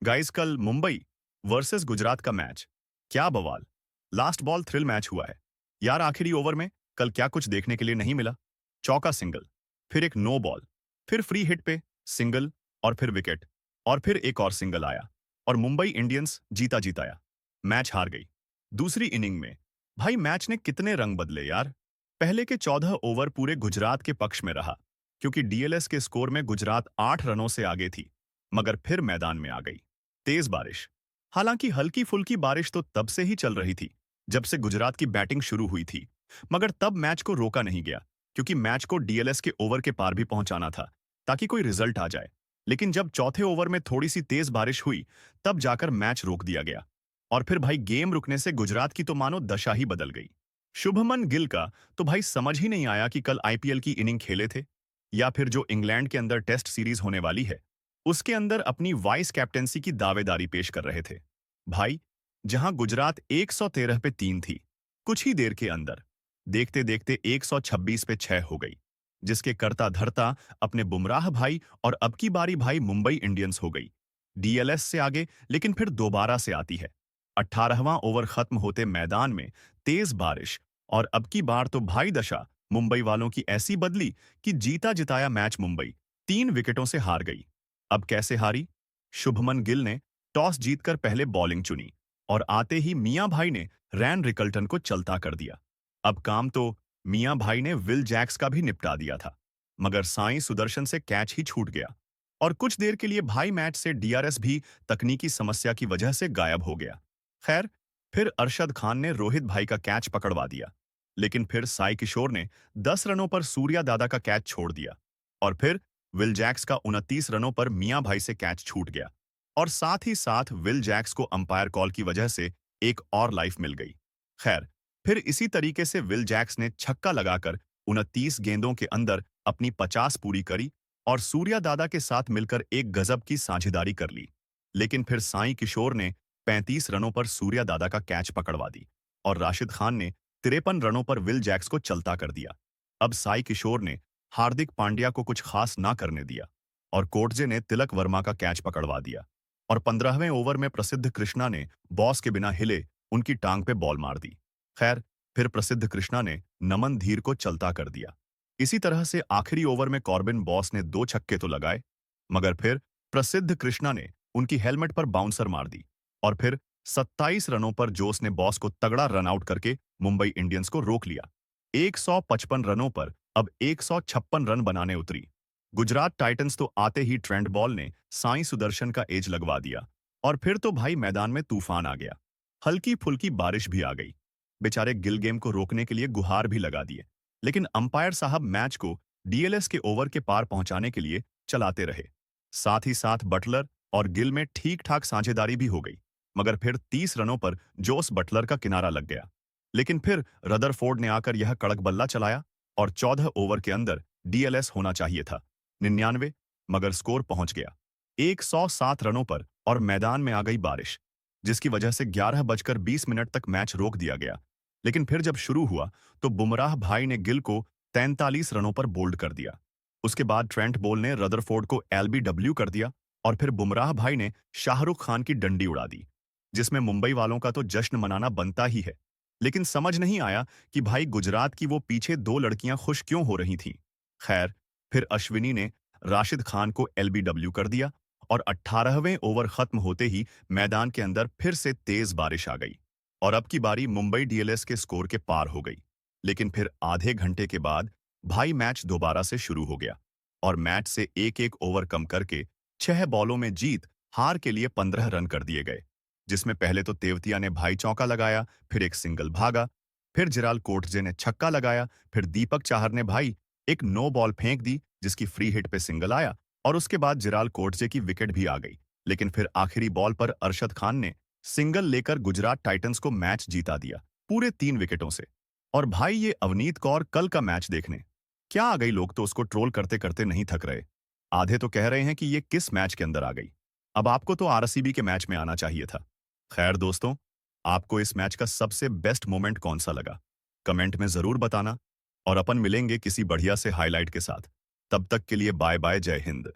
Guys कल Mumbai versus Gujarat का match, क्या बवाल। लास्ट बॉल थ्रिल मैच हुआ है यार। आखिरी ओवर में कल क्या कुछ देखने के लिए नहीं मिला। चौका सिंगल, फिर एक नो बॉल, फिर फ्री हिट पे सिंगल, और फिर विकेट, और फिर एक और सिंगल आया, और मुंबई इंडियंस जीता जीताया मैच हार गई। दूसरी इनिंग में भाई मैच ने कितने रंग बदले यार। पहले के 14 ओवर पूरे गुजरात के पक्ष में रहा, क्योंकि डीएलएस के स्कोर में गुजरात 8 रनों से आगे थी। मगर फिर मैदान में आ गई तेज बारिश। हालांकि हल्की फुल्की बारिश तो तब से ही चल रही थी जब से गुजरात की बैटिंग शुरू हुई थी, मगर तब मैच को रोका नहीं गया, क्योंकि मैच को डीएलएस के ओवर के पार भी पहुंचाना था ताकि कोई रिजल्ट आ जाए। लेकिन जब चौथे ओवर में थोड़ी सी तेज बारिश हुई, तब जाकर मैच रोक दिया गया। और फिर भाई गेम रुकने से गुजरात की तो मानो दशा ही बदल गई। शुभमन गिल का तो भाई समझ ही नहीं आया कि कल आईपीएल की इनिंग खेले थे, या फिर जो इंग्लैंड के अंदर टेस्ट सीरीज होने वाली है उसके अंदर अपनी वाइस कैप्टेंसी की दावेदारी पेश कर रहे थे। भाई जहां गुजरात 113 पे 3 थी, कुछ ही देर के अंदर देखते देखते 126 पे 6 हो गई, जिसके करता धरता अपने बुमराह भाई और अब की बारी भाई मुंबई इंडियंस हो गई डीएलएस से आगे, लेकिन फिर दोबारा से आती है। 18वां ओवर खत्म होते मैदान में तेज बारिश, और अब की बार तो भाई दशा मुंबई वालों की ऐसी बदली कि जीता जिताया मैच मुंबई 3 विकेटों से हार गई। अब कैसे हारी? शुभमन गिल ने टॉस जीतकर पहले बॉलिंग चुनी, और आते ही मियां भाई ने रैन रिकल्टन को चलता कर दिया। अब काम तो मियां भाई ने विल जैक्स का भी निपटा दिया था, मगर साईं सुदर्शन से कैच ही छूट गया, और कुछ देर के लिए भाई मैच से डीआरएस भी तकनीकी समस्या की वजह से गायब हो गया। खैर, फिर अरशद खान ने रोहित भाई का कैच पकड़वा दिया, लेकिन फिर साई किशोर ने 10 रनों पर सूर्या दादा का कैच छोड़ दिया, और फिर विल जैक्स का 29 रनों पर मियां भाई से कैच छूट गया, और साथ ही साथ विल जैक्स को अंपायर कॉल की वजह से एक और लाइफ मिल गई। खैर, फिर इसी तरीके से विल जैक्स ने छक्का लगाकर 29 गेंदों के अंदर अपनी 50 पूरी करी, और सूर्या दादा के साथ मिलकर एक गजब की साझेदारी कर ली। लेकिन फिर साई किशोर ने 35 रनों पर सूर्या दादा का कैच पकड़वा दी, और राशिद खान ने 53 रनों पर विल जैक्स को चलता कर दिया। अब साई किशोर ने हार्दिक पांड्या को कुछ खास ना करने दिया, और कोटजे ने तिलक वर्मा का कैच पकड़वा दिया, और 15वें ओवर में प्रसिद्ध कृष्णा ने बॉस के बिना हिले उनकी टांग पे बॉल मार दी। खैर, फिर प्रसिद्ध कृष्णा ने नमन धीर को चलता कर दिया। इसी तरह से आखिरी ओवर में कॉर्बिन बॉस ने 2 छक्के तो लगाए, मगर फिर प्रसिद्ध कृष्णा ने उनकी हेलमेट पर बाउंसर मार दी, और फिर 27 रनों पर जोस ने बॉस को तगड़ा रन आउट करके मुंबई इंडियंस को रोक लिया। 155 रनों पर अब 156 रन बनाने उतरी। गुजरात टाइटंस तो आते ही ट्रेंट बॉल ने साई सुदर्शन का एज लगवा दिया, और फिर तो भाई मैदान में तूफान आ गया। हल्की फुल्की बारिश भी आ गई। बेचारे गिल गेम को रोकने के लिए गुहार भी लगा दिए, लेकिन अंपायर साहब मैच को डीएलएस के ओवर के पार पहुंचाने के लिए चलाते रहे। साथ ही साथ बटलर और गिल में ठीक ठाक साझेदारी भी हो गई, मगर फिर 30 रनों पर जोस बटलर का किनारा लग गया। लेकिन फिर रदरफोर्ड ने आकर यह कड़क बल्ला चलाया, और 14 ओवर के अंदर डीएलएस होना चाहिए था 99, मगर स्कोर पहुंच गया 107 रनों पर, और मैदान में आ गई बारिश, जिसकी वजह से 11 बजकर 20 मिनट तक मैच रोक दिया गया। लेकिन फिर जब शुरू हुआ तो बुमराह भाई ने गिल को 43 रनों पर बोल्ड कर दिया। उसके बाद ट्रेंट बोल ने रदरफोर्ड को एलबीडब्ल्यू कर दिया, और फिर बुमराह भाई ने शाहरुख खान की डंडी उड़ा दी, जिसमें मुंबई वालों का तो जश्न मनाना बनता ही है। लेकिन समझ नहीं आया कि भाई गुजरात की वो पीछे 2 लड़कियां खुश क्यों हो रही थीं। खैर, फिर अश्विनी ने राशिद खान को एलबीडब्ल्यू कर दिया, और 18वें ओवर खत्म होते ही मैदान के अंदर फिर से तेज बारिश आ गई, और अब की बारी मुंबई डीएलएस के स्कोर के पार हो गई। लेकिन फिर आधे घंटे के बाद भाई मैच दोबारा से शुरू हो गया, और मैच से एक एक ओवर कम करके 6 बॉलों में जीत हार के लिए 15 रन कर दिए गए, जिसमें पहले तो तेवतिया ने भाई चौका लगाया, फिर एक सिंगल भागा, फिर जिराल कोटजे ने छक्का लगाया, फिर दीपक चाहर ने भाई एक नो बॉल फेंक दी, जिसकी फ्री हिट पे सिंगल आया, और उसके बाद जिराल कोटजे की विकेट भी आ गई। लेकिन फिर आखिरी बॉल पर अरशद खान ने सिंगल लेकर गुजरात टाइटंस को मैच जीता दिया पूरे 3 विकेटों से। और भाई ये अवनीत कौर कल का मैच देखने क्या आ गई, लोग तो उसको ट्रोल करते करते नहीं थक रहे। आधे तो कह रहे हैं कि ये किस मैच के अंदर आ गई, अब आपको तो आरसीबी के मैच में आना चाहिए था। खैर दोस्तों, आपको इस मैच का सबसे बेस्ट मोमेंट कौन सा लगा, कमेंट में जरूर बताना, और अपन मिलेंगे किसी बढ़िया से हाईलाइट के साथ। तब तक के लिए बाय बाय, जय हिंद।